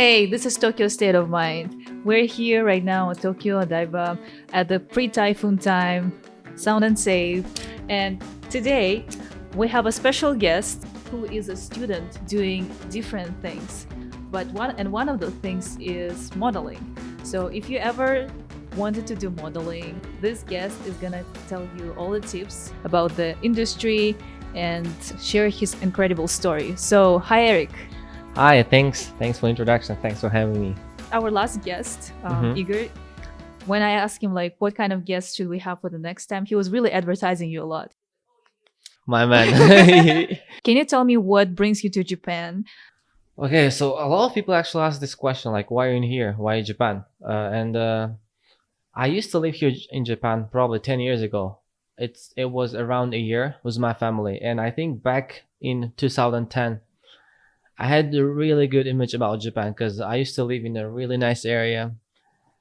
Hey, this is Tokyo State of Mind. We're here right now at Tokyo Odaiba at the pre-typhoon time, sound and safe. And today we have a special guest who is a student doing different things. But one of the things is modeling. So if you ever wanted to do modeling, this guest is gonna tell you all the tips about the industry and share his incredible story. So hi Eric. Hi, thanks for introduction. Thanks for having me. Our last guest, Mhm. Igor, when I asked him like what kind of guest should we have for the next time, he was really advertising you a lot. My man. Can you tell me what brings you to Japan? Okay, so a lot of people actually ask this question, like, why are you in here? Why Japan? And I used to live here in Japan probably 10 years ago. It was around a year with my family, and I think back in 2010, I had a really good image about Japan because I used to live in a really nice area,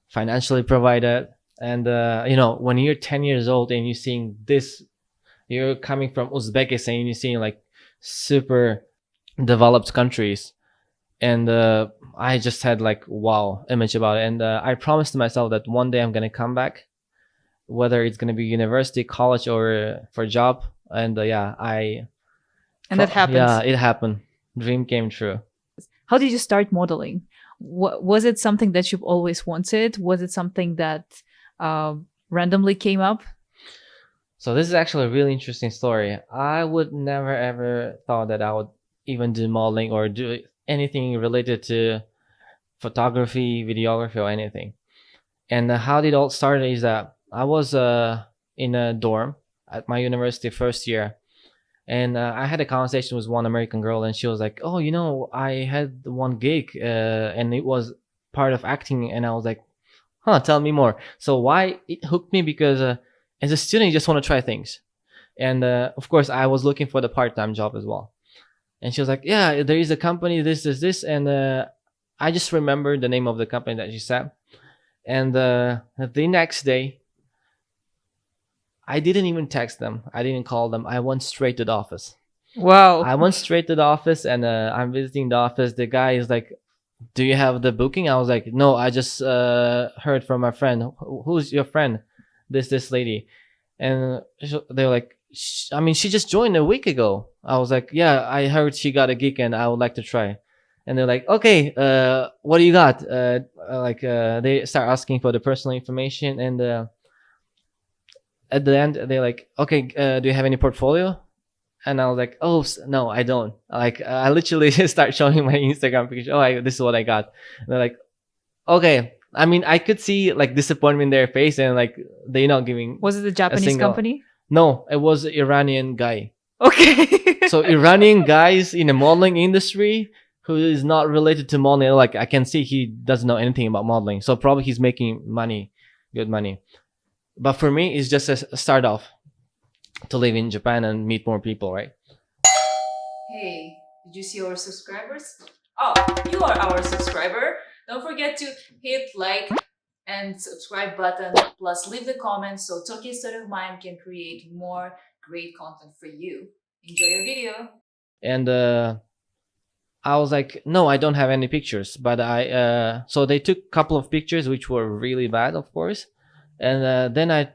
financially provided, and when you're 10 years old and you're seeing this, you're coming from Uzbekistan and you're seeing like super developed countries, and I just had like wow image about it, and I promised to myself that one day I'm gonna come back, whether it's gonna be university, college, or for a job, and And that happened. yeah, it happened. Dream came true. How did you start modeling? Was it something that you've always wanted? Was it something that randomly came up? So this is actually a really interesting story. I would never ever thought that I would even do modeling or do anything related to photography, videography, or anything. And how it all started is that I was in a dorm at my university first year, and I had a conversation with one American girl, and she was like, "Oh, I had one gig, and it was part of acting." And I was like, "Huh, tell me more." So why it hooked me because as a student, you just want to try things, and of course, I was looking for the part-time job as well. And she was like, "Yeah, there is a company, this," and I just remembered the name of the company that she said. And the next day, I didn't even text them. I didn't call them. I went straight to the office. Wow. I went straight to the office, and I'm visiting the office. The guy is like, "Do you have the booking?" I was like, "No, I just heard from my friend." Who's your friend? This lady. And they were like, I mean, she just joined a week ago. I was like, "Yeah, I heard she got a gig and I would like to try." And they're like, "Okay, what do you got?" They start asking for the personal information, and at the end they're like, "Okay, do you have any portfolio?" And I was like, "Oh, no, I don't." Like, I literally just start showing my Instagram picture. "Oh, this is what I got." And they're like, "Okay." I mean, I could see like disappointment in their face, and like they're not giving. Was it a Japanese single- company? No, it was an Iranian guy. Okay. So Iranian guys in the modeling industry who is not related to modeling, like I can see he doesn't know anything about modeling. So probably he's making money, good money. But for me, it's just a start off to live in Japan and meet more people, right? Hey, did you see our subscribers? Oh, you are our subscriber. Don't forget to hit like and subscribe button, plus leave the comments so Tokyo State of Mind can create more great content for you. Enjoy your video. And I was like, "No, I don't have any pictures." But so they took a couple of pictures which were really bad, of course. And then I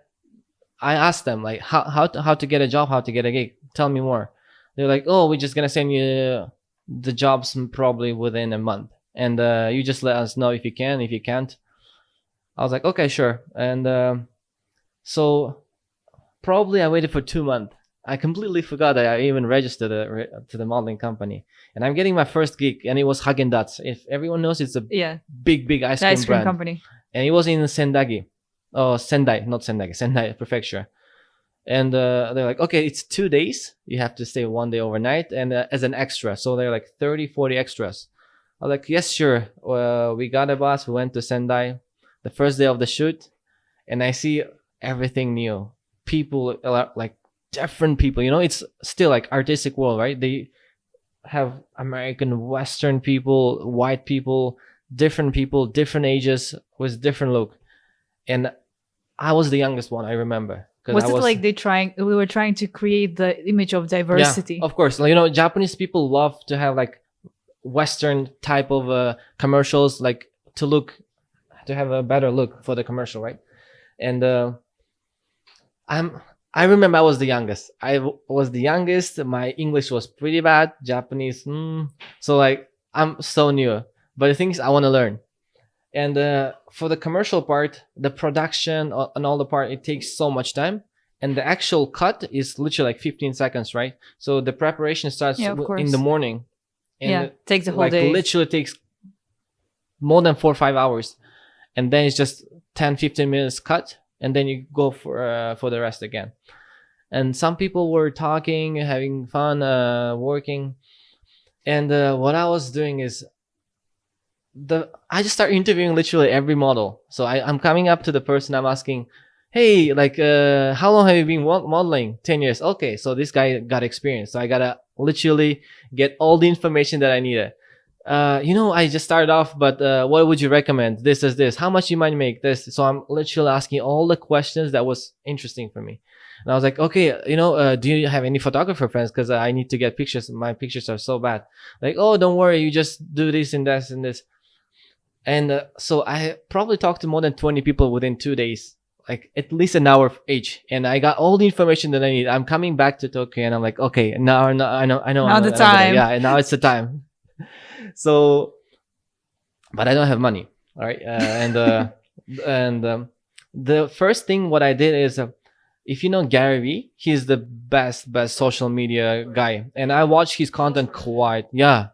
asked them like how to get a job, how to get a gig. Tell me more. They're like, "Oh, we're just gonna send you the jobs probably within a month, and you just let us know if you can, if you can't." I was like, "Okay, sure." And so probably I waited for 2 months. I completely forgot that I even registered to the modeling company, and I'm getting my first gig, and it was Haagen-Dazs. If everyone knows, it's a big ice The cream ice cream brand, company. and it was in Sendai. Oh, Sendai, not Sendai, Sendai Prefecture. And they're like, "Okay, it's 2 days. You have to stay one day overnight, and as an extra." So they're like 30, 40 extras. I was like, "Yes, sure." We got a bus. We went to Sendai. The first day of the shoot, and I see everything new. People like different people. It's still like artistic world, right? They have American, Western people, white people, different ages with different look. And I was the youngest one, I remember. Was it like we were trying to create the image of diversity? Yeah, of course. Japanese people love to have like Western type of commercials, like to look, to have a better look for the commercial, right? And I'm I remember I was the youngest. Was the youngest. My English was pretty bad. Japanese, so like I'm so new. But the thing is, I want to learn. And for the commercial part, the production and all the part, it takes so much time. And the actual cut is literally like 15 seconds, right? So the preparation starts Yeah, of in the course. morning, and Yeah, takes the whole like day. literally takes more than 4 or 5 hours, and then it's just 10, 15 minutes cut, and then you go for the rest again. And some people were talking, having fun, working. And what I was doing is the I just start interviewing literally every model. So I'm coming up to the person, I'm asking, hey, like, how long have you been modeling? 10 years. Okay, so this guy got experience. So I gotta literally get all the information that I needed. I just started off, but what would you recommend? This is this. How much you might make this? So I'm literally asking all the questions that was interesting for me. And I was like, okay, do you have any photographer friends? Because I need to get pictures. My pictures are so bad. Like, oh, don't worry, you just do this and this and this. And so I probably talked to more than 20 people within 2 days, like at least an hour each. And I got all the information that I need. I'm coming back to Tokyo, and I'm like, okay, now I know Now the I'm gonna, time. yeah, and now it's the time. So, but I don't have money. All right. And the first thing what I did is, if you know Gary Vee, he's the best social media guy, and I watch his content quite. Yeah,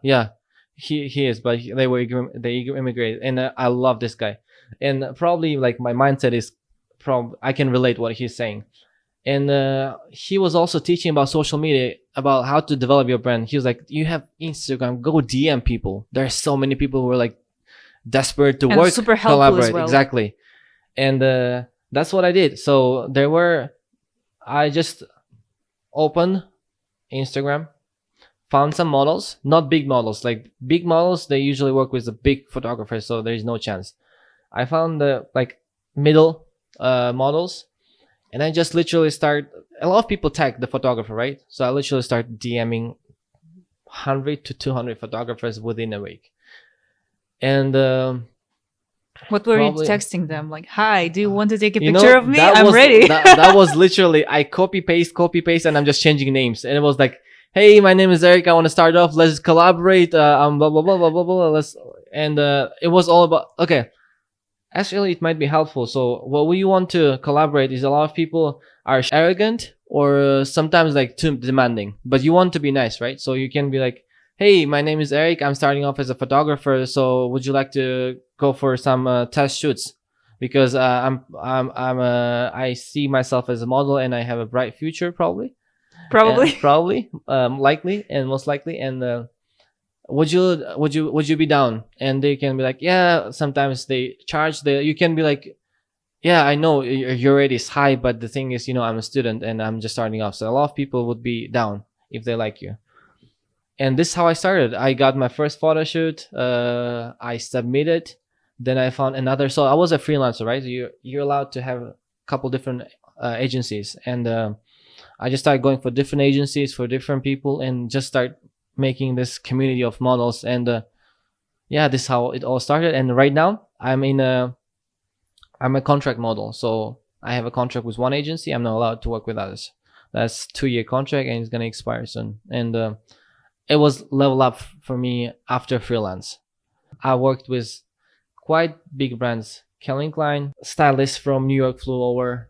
he is, but they immigrated, and I love this guy, and probably like my mindset is, I can relate what he's saying. And he was also teaching about social media, about how to develop your brand. He was like, you have Instagram, go DM people. There's so many people who are like desperate to And work, super helpful as collaborate. well. Exactly. And that's what I did. So I just opened Instagram, found some models, not big models. Like big models, they usually work with the big photographers, so there is no chance. I found the like middle models, and I just literally start. A lot of people tag the photographer, right? So I literally start DMing 100 to 200 photographers within a week, and What were you probably, texting them? Like, hi, do you want to take a you picture of know, me? that I'm was ready. that was literally, I copy paste, and I'm just changing names, and it was like, hey, my name is Eric, I want to start off, let's collaborate, blah blah blah blah blah blah, let's. And it was all about, okay, actually it might be helpful. So what we want to collaborate is, a lot of people are arrogant, or sometimes like too demanding, but you want to be nice, right? So you can be like, hey, my name is Eric, I'm starting off as a photographer, so would you like to go for some test shoots? Because I see myself as a model, and I have a bright future, probably. Probably. Probably, likely, and most likely. And would you be down? And they can be like, yeah, sometimes they charge. You can be like, yeah, I know your rate is high, but the thing is, I'm a student and I'm just starting off, so a lot of people would be down if they like you. And this is how I started. I got my first photo shoot, I submitted, then I found another. So I was a freelancer, right? So you're allowed to have a couple different agencies. And I just started going for different agencies, for different people, and just start making this community of models. And yeah, this is how it all started. And right now I'm a contract model, so I have a contract with one agency. I'm not allowed to work with others. That's 2-year contract, and it's gonna expire soon. And it was level up for me after freelance. I worked with quite big brands. Calvin Klein, stylist from New York flew over,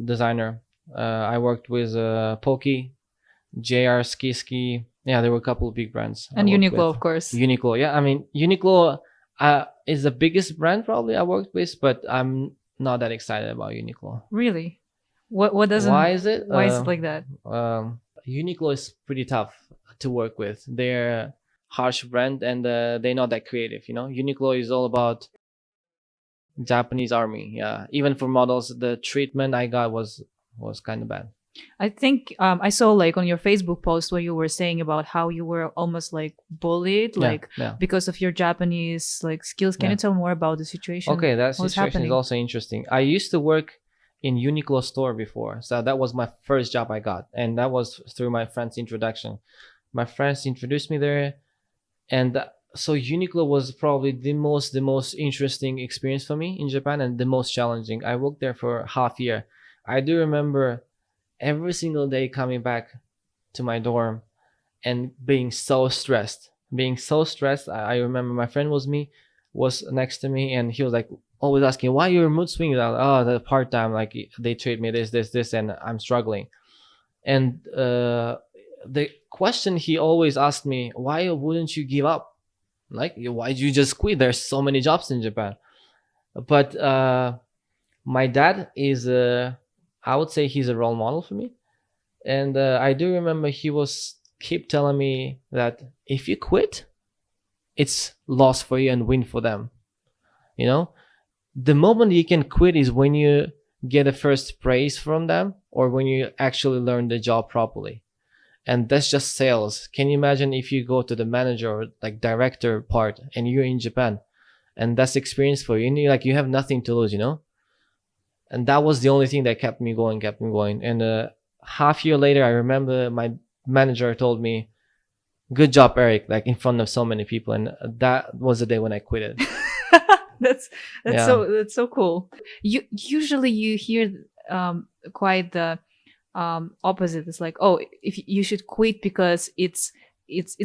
designer. I worked with Pokey, JR Ski. Yeah, there were a couple of big brands I And worked Uniqlo, with. of course. Uniqlo, yeah. I mean, Uniqlo is the biggest brand probably I worked with, but I'm not that excited about Uniqlo. Really? What Why doesn't is it? why is it like that? Uniqlo is pretty tough to work with. They're a harsh brand, and they're not that creative. Uniqlo is all about Japanese army. Yeah, even for models, the treatment I got was kind of bad. I think I saw like on your Facebook post where you were saying about how you were almost like bullied, Yeah, like yeah. because of your Japanese like skills. Can Yeah. you tell more about the situation? Okay, that What was situation is happening? also interesting. I used to work in Uniqlo store before, so that was my first job I got, and that was through my friend's introduction. My friends introduced me there, and so Uniqlo was probably the most interesting experience for me in Japan, and the most challenging. I worked there for half year. I do remember every single day coming back to my dorm and being so stressed. Being so stressed. I remember my friend was next to me, and he was like always asking, why your mood swings out? Oh, the part time, like they treat me this, and I'm struggling. And the question he always asked me, why wouldn't you give up? Like, why did you just quit? There's so many jobs in Japan. But my dad is, I would say he's a role model for me. And I do remember he was keep telling me that if you quit, it's loss for you and win for them. You know, the moment you can quit is when you get a first praise from them, or when you actually learn the job properly. And that's just sales. Can you imagine if you go to the manager or like director part and you're in Japan, and that's experience for you, and you have nothing to lose, And that was the only thing that kept me going. And half year later, I remember my manager told me, good job, Eric, like in front of so many people. And that was the day when I quit it. that's Yeah. that's so cool. Usually you hear quite the opposite. It's like, oh, if you should quit because it's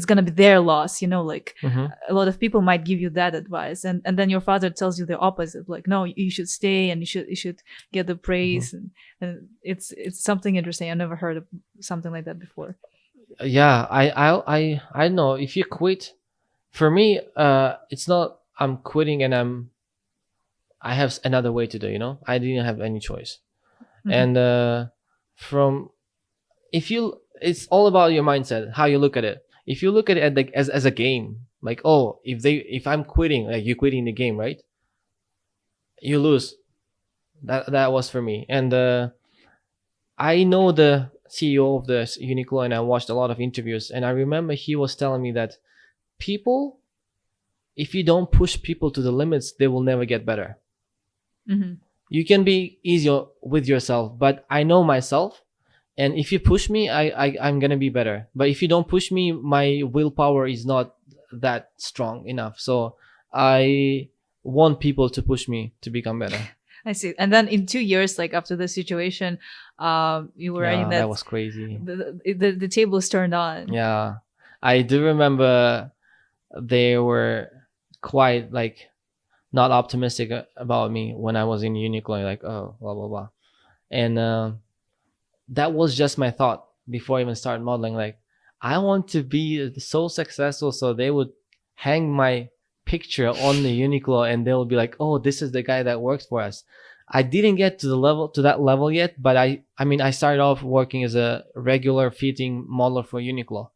gonna be their loss, like Hmm. a lot of people might give you that advice, and then your father tells you the opposite, like, no, you should stay, and you should get the Hmm. praise, and it's something interesting. I've never heard of something like that before. Yeah. I know if you quit, for me, it's not I'm quitting and I have another way to do, I didn't have any choice. Hmm. And from if you it's all about your mindset, how you look at it. If you look at it like as a game, like, oh, if I'm quitting, like you quitting the game, right, you lose. That was for me. And I know the CEO of the Uniqlo, and I watched a lot of interviews, and I remember he was telling me that people, if you don't push people to the limits, they will never get better. Hmm. You can be easy with yourself, but I know myself, and if you push me, I'm gonna be better. But if you don't push me, my willpower is not that strong enough. So I want people to push me to become better. I see. And then in 2 years, like after the situation, you were writing Yeah, that that was crazy. the tables turned on. Yeah, I do remember they were quite like not optimistic about me when I was in Uniqlo. Like, oh, blah blah blah, and that was just my thought before I even started modeling. Like, I want to be so successful, so they would hang my picture on the Uniqlo, and they'll be like, "Oh, this is the guy that works for us." I didn't get to that level yet, but I mean, I started off working as a regular fitting modeler for Uniqlo.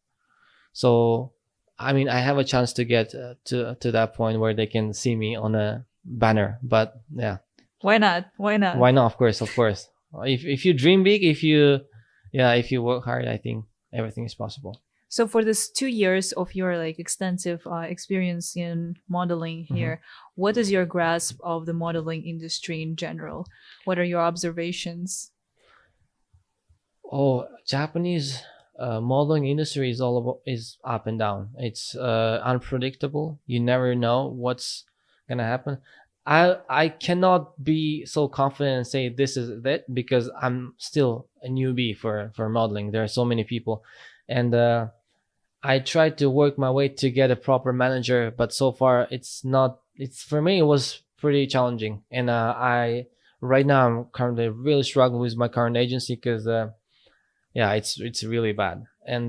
So, I mean, I have a chance to get to that point where they can see me on a banner. But yeah, Why not? Why not? why not? Of course, of course. If you dream big, if you work hard, I think everything is possible. So for this 2 years of your like extensive experience in modeling Hmm. here, what is your grasp of the modeling industry in general? What are your observations? Oh, Japanese modeling industry is all about is up and down. It's unpredictable. You never know what's gonna happen. I cannot be so confident and say this is it, because I'm still a newbie for modeling. There are so many people, and I tried to work my way to get a proper manager, but so far it's not. It's for me, it was pretty challenging, and I right now I'm currently really struggling with my current agency, because yeah, it's really bad. And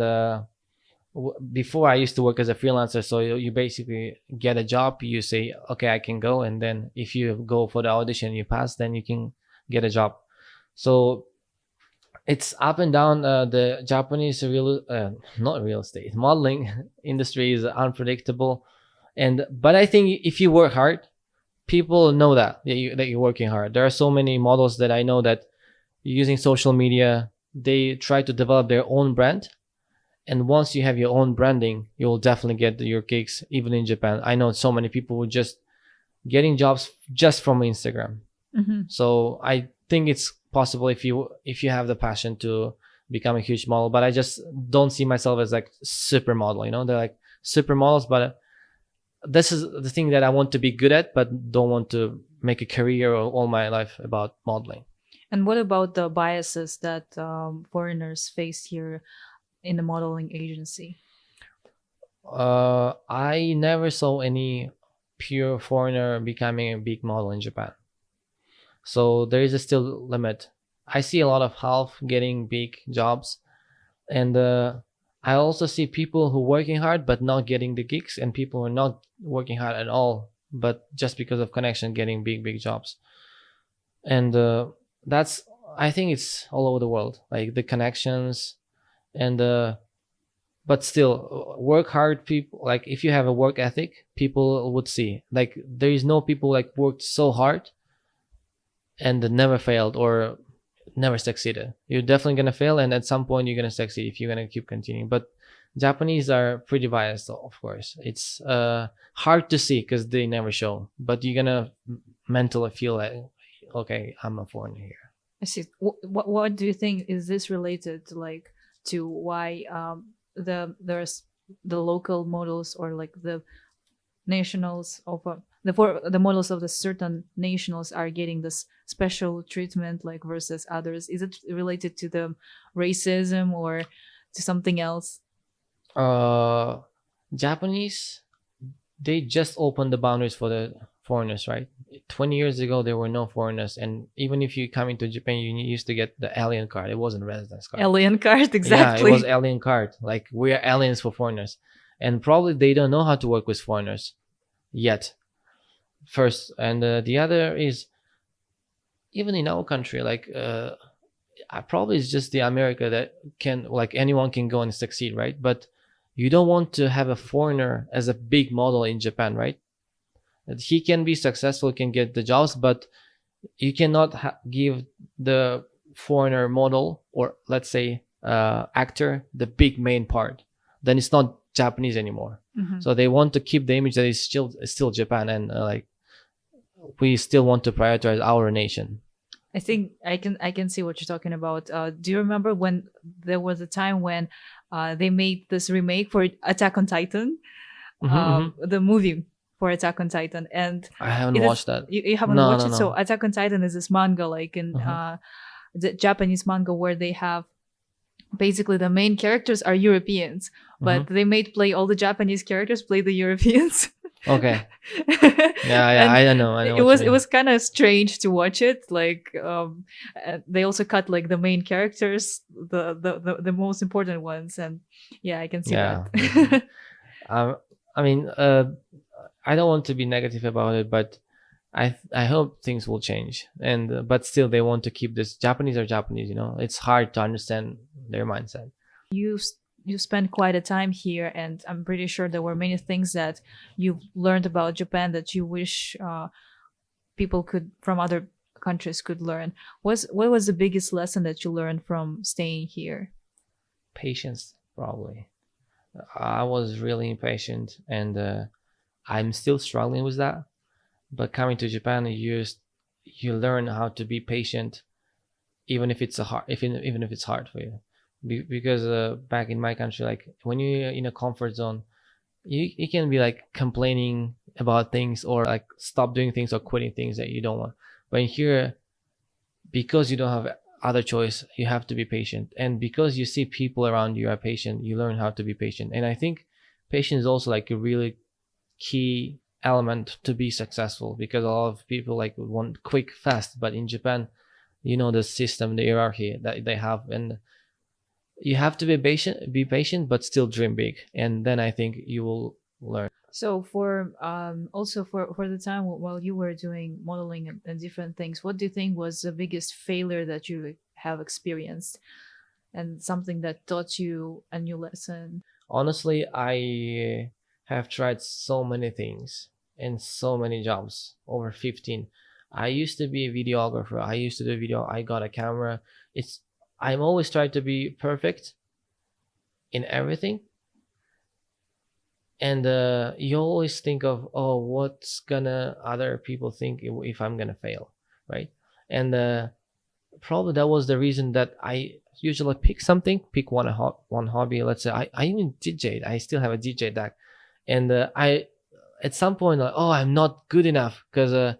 before, I used to work as a freelancer, so you basically get a job, you say, okay, I can go, and then if you go for the audition, you pass, then you can get a job. So it's up and down. The Japanese not real estate modeling industry is unpredictable, and but I think if you work hard, people know that you're working hard. There are so many models that I know that using social media, they try to develop their own brand, and once you have your own branding, you'll definitely get your gigs even in Japan. I know so many people who just getting jobs just from Instagram. Hmm. So I think it's possible if you have the passion to become a huge model. But I just don't see myself as like supermodel. They're like supermodels, but this is the thing that I want to be good at, but don't want to make a career all my life about modeling. And what about the biases that foreigners face here in the modeling agency? I never saw any pure foreigner becoming a big model in Japan. So there is a still limit. I see a lot of half getting big jobs, and I also see people who working hard but not getting the gigs, and people who are not working hard at all, but just because of connection getting big jobs. And that's, I think it's all over the world, like the connections. And but still work hard people, like if you have a work ethic, people would see, like there is no people like worked so hard and never failed or never succeeded. You're definitely gonna fail, and at some point you're gonna succeed if you're gonna keep continuing. But Japanese are pretty biased, of course. It's hard to see because they never show, but you're gonna mentally feel like, okay, I'm a foreigner here. I see. What do you think, is this related to, like, to why there's the local models, or like the nationals of the models of the certain nationals are getting this special treatment, like, versus others? Is it related to the racism or to something else? uh Japanese, they just opened the boundaries for the foreigners, right? 20 years ago there were no foreigners, and even if you come into Japan you used to get the alien card. It wasn't residence card. Alien card, Yeah, it was exactly. alien card, like we're aliens for foreigners. And probably they don't know how to work with foreigners yet, first. And the other is, even in our country, like probably it's just the America that can, like anyone can go and succeed, right? But you don't want to have a foreigner as a big model in Japan, right? That he can be successful, can get the jobs, but you cannot give the foreigner model, or let's say actor, the big main part. Then it's not Japanese anymore. Mhm. So they want to keep the image that is still Japan, and like we still want to prioritize our nation. I think I can see what you're talking about. Do you remember when there was a time when they made this remake for Attack on Titan, Hmm. the movie for Attack on Titan, and I haven't it is watched that. you haven't No, watched no, it. So no. Attack on Titan is this manga, like in Uh-huh. the Japanese manga, where they have basically the main characters are Europeans, Hmm. but they made play all the Japanese characters play the Europeans. Okay. Yeah, yeah. And I know it what you was it mean. was kind of strange to watch it, like they also cut like the main characters, the most important ones, and yeah, I can see Yeah, definitely. that. Um, I mean, I don't want to be negative about it, but I hope things will change. And but still, they want to keep this. Japanese are Japanese, you know. It's hard to understand their mindset. you you spent quite a time here, and I'm pretty sure there were many things that you've learned about Japan that you wish people could from other countries could learn. What was the biggest lesson that you learned from staying here? Patience, probably. I was really impatient, and I'm still struggling with that. But coming to Japan, you learn how to be patient, even if it's a hard, even if it's hard for you. Because back in my country, like when you're in a comfort zone, you can be like complaining about things, or like stop doing things or quitting things that you don't want. But in here, because you don't have other choice, you have to be patient. And because you see people around you are patient, you learn how to be patient. And I think patience is also like a really key element to be successful, because a lot of people like want quick fast. But in Japan, you know, the system, the hierarchy that they have, and you have to be patient, but still dream big, and then I think you will learn. So for also for the time while you were doing modeling and different things, what do you think was the biggest failure that you have experienced, and something that taught you a new lesson? Honestly, I have tried so many things and so many jobs, over 15. I used to be a videographer. I used to do video. I got a camera. It's I'm always trying to be perfect in everything. And you always think of, oh, what's gonna other people think if I'm gonna fail, right? And probably that was the reason that I usually pick something, pick one hobby. Let's say I even DJ. I still have a DJ deck, and I at some point, like, oh, I'm not good enough because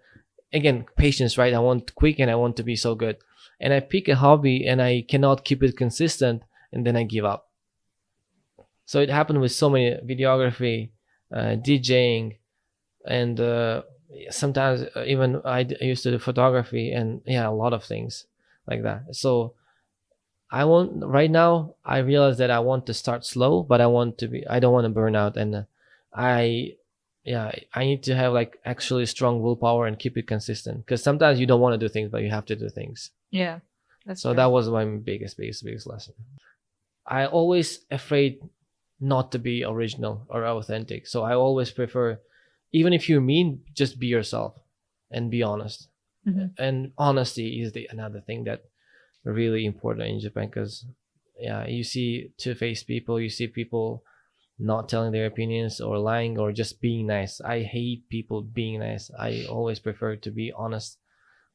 again, patience, right? I want quick and I want to be so good, and I pick a hobby and I cannot keep it consistent, and then I give up. So it happened with so many videography, DJing, and sometimes even I used to do photography, and yeah, a lot of things like that. So I want right now. I realize that I want to start slow, but I want to be. I don't want to burn out, and I, yeah, I need to have like actually strong willpower and keep it consistent. Because sometimes you don't want to do things, but you have to do things. Yeah, that's So true. that was my biggest lesson. I always afraid not to be original or authentic. So I always prefer, even if you're mean, just be yourself and be honest. Hmm. And honesty is the another thing that really important in Japan, because yeah, you see two-faced people, you see people not telling their opinions or lying or just being nice. I hate people being nice. I always prefer to be honest,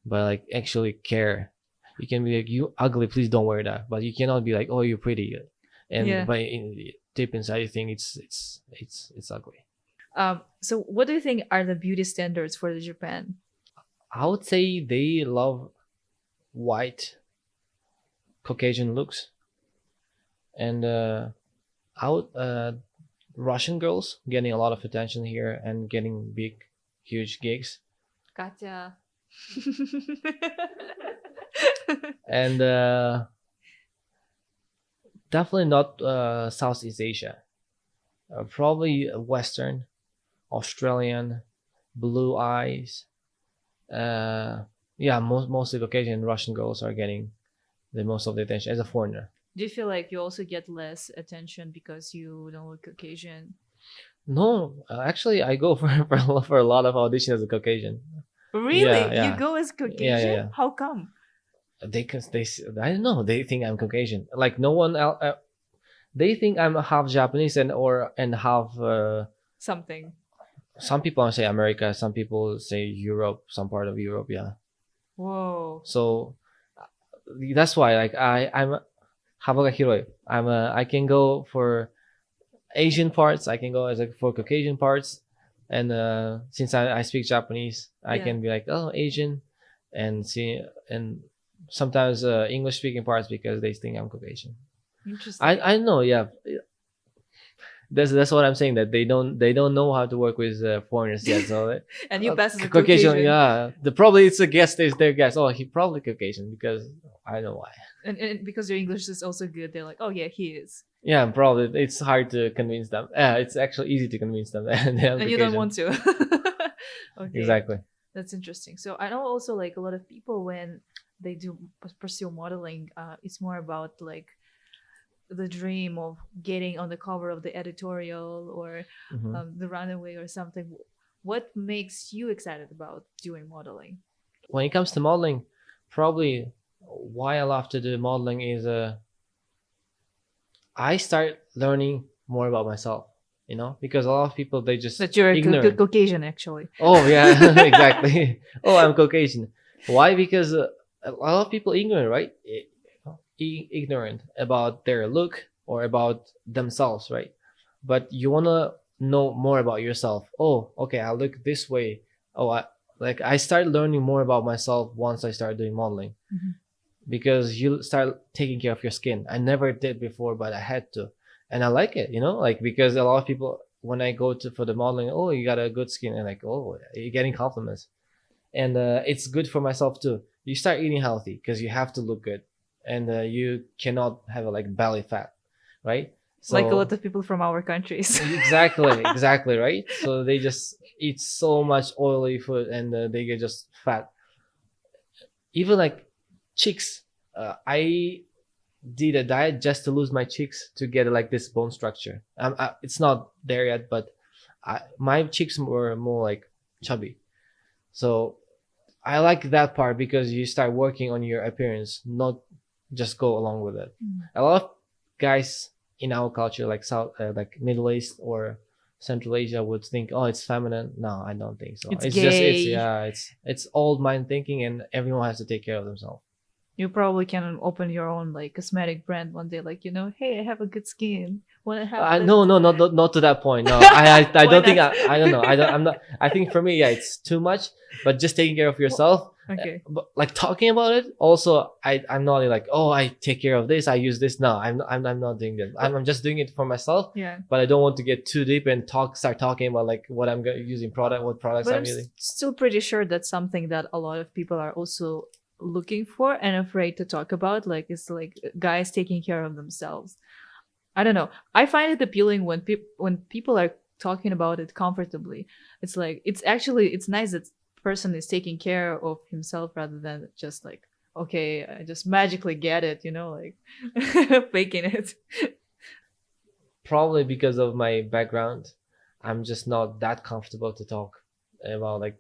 but like actually care. You can be like, you ugly, please don't wear that, but you cannot be like, oh, you're pretty, and Yeah. by deep inside you think it's ugly. So what do you think are the beauty standards for the Japan? I would say they love white Caucasian looks, and out Russian girls getting a lot of attention here and getting big, huge gigs, Katya. and definitely not Southeast Asia. Probably Western, Australian, blue eyes. Yeah, mostly Caucasian Russian girls are getting the most of the attention as a foreigner. Do you feel like you also get less attention because you don't look Caucasian? No, actually, I go for a lot of auditions as a Caucasian. Yeah, Really? You yeah, go as yeah, Caucasian? yeah. How come? I don't know. They think I'm Caucasian. Like no one else. They think I'm half Japanese and half. Something. Some people say America. Some people say Europe. Some part of Europe. Yeah. Whoa. So that's why like I'm Habaga Hiroi. I can go for Asian parts. I can go as like for Caucasian parts, and since I speak Japanese, I Yeah. can be like, oh, Asian, and see, and sometimes English speaking parts because they think I'm Caucasian. Interesting. I know, yeah. That's what I'm saying, that they don't know how to work with foreigners yet. So And you pass as a Caucasian, Caucasian. yeah. The probably it's a guess. Is their guess. Oh, he probably Caucasian because I know why. And because your English is also good, they're like, oh yeah, he is. Yeah, probably it's hard to convince them. Yeah, it's actually easy to convince them that I'm And you don't Caucasian. want to. Okay. Exactly. That's interesting. So I know also like a lot of people when they do pursue modeling, it's more about like the dream of getting on the cover of the editorial or Hmm. the runaway or something. What makes you excited about doing modeling? When it comes to modeling, probably why I love to do modeling is I start learning more about myself. Because a lot of people they just That you're a ignorant. Caucasian, actually. Oh yeah, exactly. Oh, I'm Caucasian. Why? Because a lot of people ignorant, right? Ignorant about their look or about themselves, right? But you wanna know more about yourself. Oh, okay, I look this way. Oh, I started learning more about myself once I started doing modeling, Mhm. because you start taking care of your skin. I never did before, but I had to, and I like it. Like because a lot of people when I go to for the modeling, oh, you got a good skin, and like, oh, you're getting compliments, and it's good for myself too. You start eating healthy because you have to look good, and you cannot have a like belly fat, right? Like a lot So of people from our countries. exactly right. So they just eat so much oily food, and they get just fat. Even like cheeks. I did a diet just to lose my cheeks to get like this bone structure. It's not there yet, but my cheeks were more like chubby. So I like that part because you start working on your appearance, not just go along with it. Mm. A lot of guys in our culture, like like Middle East or Central Asia, would think, "Oh, it's feminine." No, I don't think so. It's It's just, gay. yeah, it's old mind thinking, and everyone has to take care of themselves. You probably can open your own like cosmetic brand one day, like, hey, I have a good skin. Want to have this? No, not to that point. No, I Why don't think not? I don't know. I'm not. I think for me, yeah, it's too much. But just taking care of yourself, Okay. but like talking about it. Also, I'm not like, oh, I take care of this. I use this. No, I'm not doing that. I'm just doing it for myself. Yeah. But I don't want to get too deep and start talking about like what I'm using what products But I'm I'm using. still pretty sure that's something that a lot of people are also looking for and afraid to talk about. Like, it's like guys taking care of themselves. I don't know. I find it appealing when people are talking about it comfortably. It's like it's nice that person is taking care of himself rather than just like, okay, I just magically get it, like faking it. Probably because of my background, I'm just not that comfortable to talk about like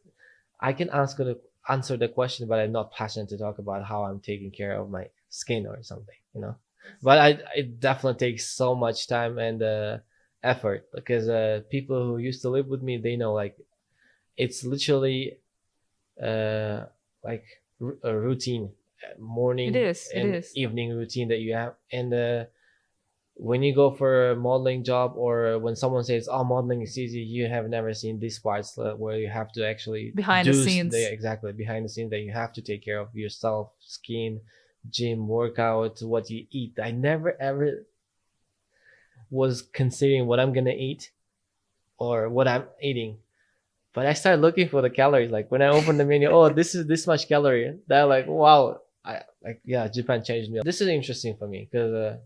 I can answer the question, but I'm not passionate to talk about how I'm taking care of my skin or something. But it definitely takes so much time and effort because people who used to live with me, they know like it's literally uh, like a routine, It morning is. It and is. evening routine that you have, and when you go for a modeling job or when someone says, oh, modeling is easy, you have never seen these parts where you have to actually Behind the scenes. exactly behind the scenes, that you have to take care of yourself, skin, gym, workout, what you eat. I never ever was considering what I'm gonna eat or what I'm eating, but I started looking for the calories. Like when I open the menu, oh, this is this much calorie. That like, wow. I like, yeah, Japan changed me. This is interesting for me because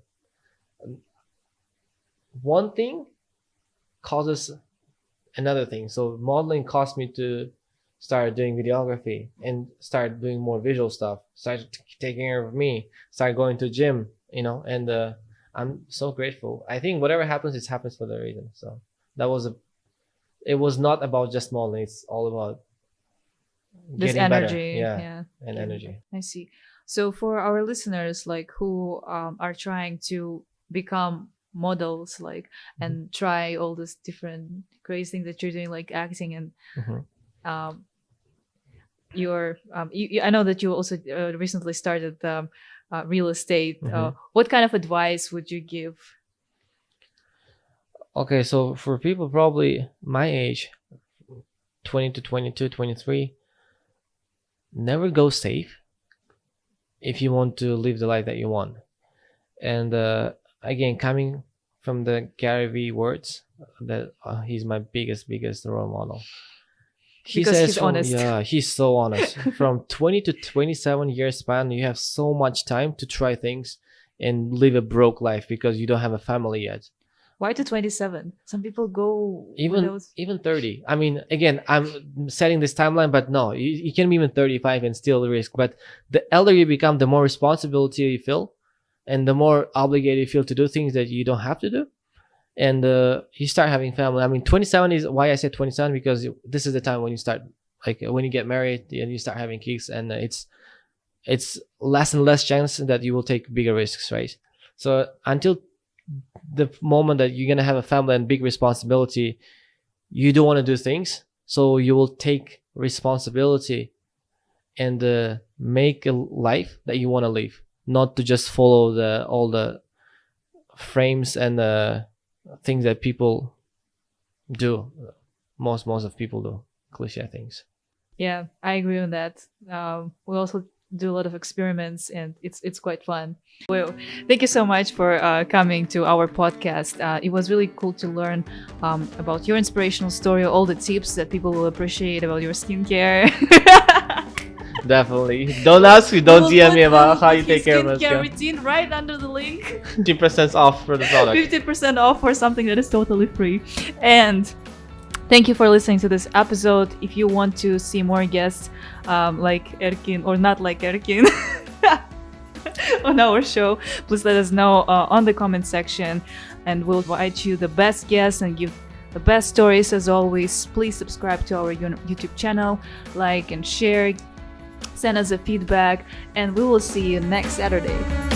one thing causes another thing. So modeling caused me to start doing videography and start doing more visual stuff, start taking care of me, start going to gym, and I'm so grateful. I think whatever happens, it happens for the reason. So that was it was not about just modeling. It's all about This getting better. energy. Yeah, and Getting energy. I see. So for our listeners, like who are trying to become models, like, and try all this different crazy things that you're doing, like acting and um, I know that you also recently started real estate. What kind of advice would you give? Okay, so for people probably my age, 20 to 22, 23, never go safe if you want to live the life that you want. And again, coming from the Gary Vee words, that he's my biggest role model. Because he's honest. Yeah, he's so honest. From 20 to 27 years span, you have so much time to try things and live a broke life because you don't have a family yet. Why to 27? Some people go even 30. I mean, again, I'm setting this timeline, but no, you can be even 35 and still risk. But the elder you become, the more responsibility you feel, and the more obligated you feel to do things that you don't have to do. And you start having family. I mean, 27 is why I said 27, because this is the time when you start, like when you get married and you start having kids, and it's less and less chance that you will take bigger risks, right? So until the moment that you're gonna have a family and big responsibility, you don't want to do things, so you will take responsibility and make a life that you want to live, not to just follow all the frames and things that people do. Most of people do cliche things. Yeah, I agree on that. We also do a lot of experiments, and it's quite fun. Well, thank you so much for coming to our podcast. It was really cool to learn about your inspirational story, all the tips that people will appreciate about your skincare. Definitely. Don't ask me, don't DM me about how you take care of your skincare skin. routine right under the link. 50% off for the product. 50% off for something that is totally free. And thank you for listening to this episode. If you want to see more guests like Erkin, or not like Erkin, on our show, please let us know on the comment section, and we'll invite you the best guests and give the best stories. As always, please subscribe to our YouTube channel, like and share, send us a feedback, and we will see you next Saturday.